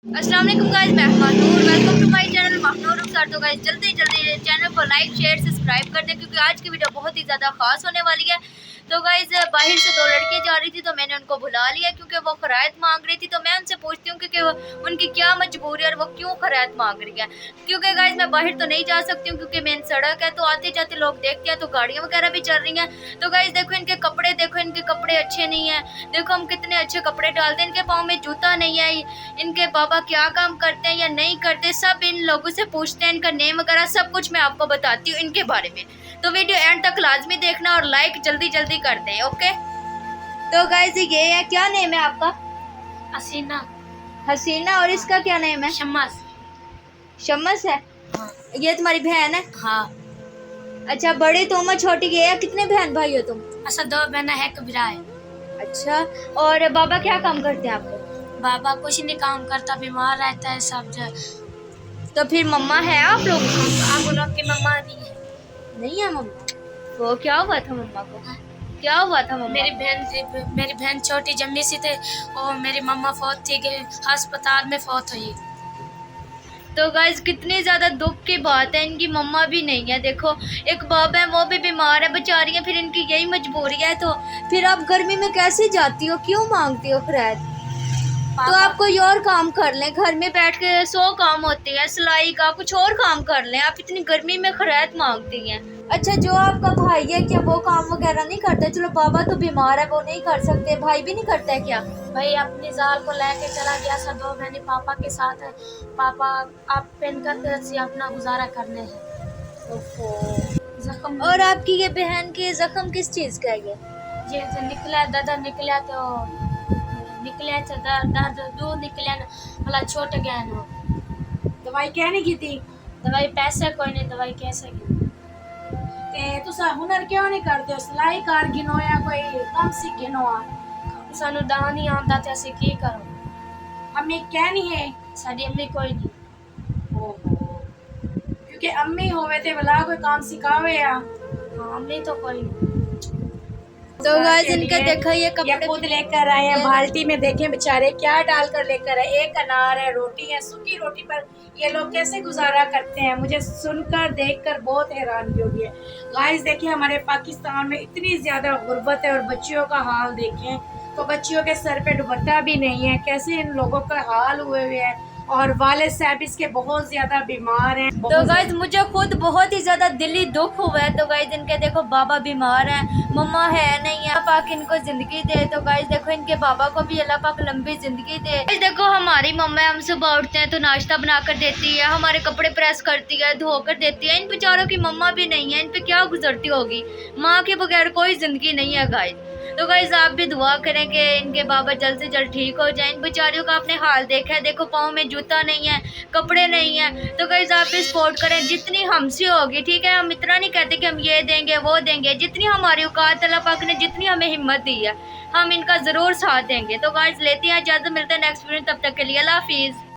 अस्सलाम वालेकुम गाइस, मैं Mahnoor. Welcome to my channel Mahnoor Rukhsar. तो गाइस जल्दी जल्दी चैनल को लाइक शेयर सब्सक्राइब कर दें क्योंकि आज की वीडियो बहुत ही ज़्यादा खास होने वाली है। तो गाइस बाहर से दो लड़के जा रही थी तो मैंने उनको बुला लिया क्योंकि वो खैरात मांग रही थी। तो मैं उनसे पूछती हूँ कि उनकी क्या मजबूरी है और वो क्यों खैरात मांग रही है। क्योंकि गाइस मैं बाहर तो नहीं जा सकती हूँ क्योंकि मेन सड़क है, तो आते जाते लोग देखते हैं तो गाड़ियाँ वगैरह भी चल रही हैं। तो गाइस देखो इनके कपड़े, देखो इनके कपड़े अच्छे नहीं है। देखो हम कितने अच्छे कपड़े डालते हैं, इनके पाँव में जूता नहीं है। इनके बाबा क्या काम करते हैं या नहीं करते, सब इन लोगों से पूछते हैं। इनका नेम वगैरह सब कुछ मैं आपको बताती हूँ इनके बारे में। तो वीडियो एंड तक लाजमी देखना और लाइक जल्दी जल्दी कर दें, ओके। तो गाइस ये है, क्या नेम है आपका? हसीना। हसीना। और इसका क्या नेम है? शम्मास। शम्मस है। हाँ। ये तुम्हारी बहन है? हाँ। अच्छा, बड़ी तुम छोटी ये है। कितने बहन भाई हो तुम? ऐसा दो बहना है, कबीरा है। अच्छा, और बाबा क्या काम करते हैं आपके? बाबा कुछ नहीं काम करता, बीमार रहता है सब। तो फिर मम्मा है आप लोग? आप लोग की मम्मा नहीं है। नहीं है मम्मा? वो क्या हुआ था मम्मा को? क्या हुआ था मम्मा? मेरी बहन छोटी जम्मी सी थे और मेरी मम्मा फौत थी कि अस्पताल में फौत हुई। तो गाइस कितनी ज़्यादा दुख की बात है, इनकी मम्मा भी नहीं है। देखो एक बाप है वो भी बीमार है बेचारी है, फिर इनकी यही मजबूरी है। तो फिर आप गर्मी में कैसे जाती हो, क्यों मांगती हो खैरात? तो आप कोई और काम कर लें, घर में बैठ के 100 काम होते हैं, सिलाई का कुछ और काम कर लें। आप इतनी गर्मी में खैरात मांगती हैं। अच्छा, जो आपका भाई है क्या वो काम वगैरह नहीं करता? चलो बाबा तो बीमार है, वो नहीं कर सकते, भाई भी नहीं करता है क्या? भाई अपनी जाल को लेके चला गया, सब दो बहनी पापा के साथ है। पापा आप पेन करके से अपना गुजारा करने हैं। जख्म। और आपकी ये बहन की जख्म किस चीज़ का है ये जो निकला दर्द निकला तो निकले तो दर्द दूर निकले मतलब छोटे गए हो। दवाई कहने की थी? दवाई पैसे कोई नहीं, दवाई कैसे की? ते तुसा हुनर क्यों नहीं करते हो? सिलाई कार गिनो या कोई काम सीख गिनो? सानू दान ही आंदा ते असी की करो? अम्मी कहनी है? साडी अम्मी कोई नहीं। ओहो, क्योंकि अम्मी होवे ते भला कोई काम सिखावे या? हाँ, अम्मी तो कोई नहीं। तो गाइस इनके देखो ये ये कपड़े खुद लेकर आए हैं, बाल्टी में देखें बेचारे क्या डालकर लेकर आए। एक अनार है, रोटी है, सूखी रोटी पर ये लोग कैसे गुजारा करते हैं, मुझे सुनकर देखकर बहुत हैरानगी होगी है। गाइस देखिए हमारे पाकिस्तान में इतनी ज़्यादा गुर्बत है और बच्चियों का हाल देखें तो बच्चियों के सर पे दुपट्टा भी नहीं है, कैसे इन लोगों का हाल हुए हुए है। और वाले साहब इसके बहुत ज़्यादा बीमार हैं। तो गाइस मुझे खुद बहुत ही ज़्यादा दिली दुख हुआ है। तो गाइस इनके देखो बाबा बीमार हैं, मम्मा है नहीं है। अल्लाह पाक इनको ज़िंदगी दे। तो गाइस देखो इनके बाबा को भी अल्लाह पाक लंबी ज़िंदगी दे। गाइस देखो हमारी मम्मा हम सुबह उठते हैं तो नाश्ता बना कर देती है, हमारे कपड़े प्रेस करती है, धो कर देती है। इन बेचारों की मम्मा भी नहीं है, इन पे क्या गुजरती होगी। माँ के बगैर कोई ज़िंदगी नहीं है गाइस। तो गाइस आप भी दुआ करें कि इनके बाबा जल्द से जल्द ठीक हो जाएं। इन बेचारियों का आपने हाल देखा है, देखो पाँव में जूता नहीं है, कपड़े नहीं है। तो गाइस आप भी सपोर्ट करें जितनी हमसे होगी, ठीक है। हम इतना नहीं कहते कि हम ये देंगे वो देंगे, जितनी हमारी औकात अल्लाह पाक ने जितनी हमें हिम्मत दी है हम इनका ज़रूर साथ देंगे। तो गाइस लेते हैं इजाज़त, मिलते हैं नेक्स्ट वीडियो, तब तक के लिए अल्लाह हाफिज़।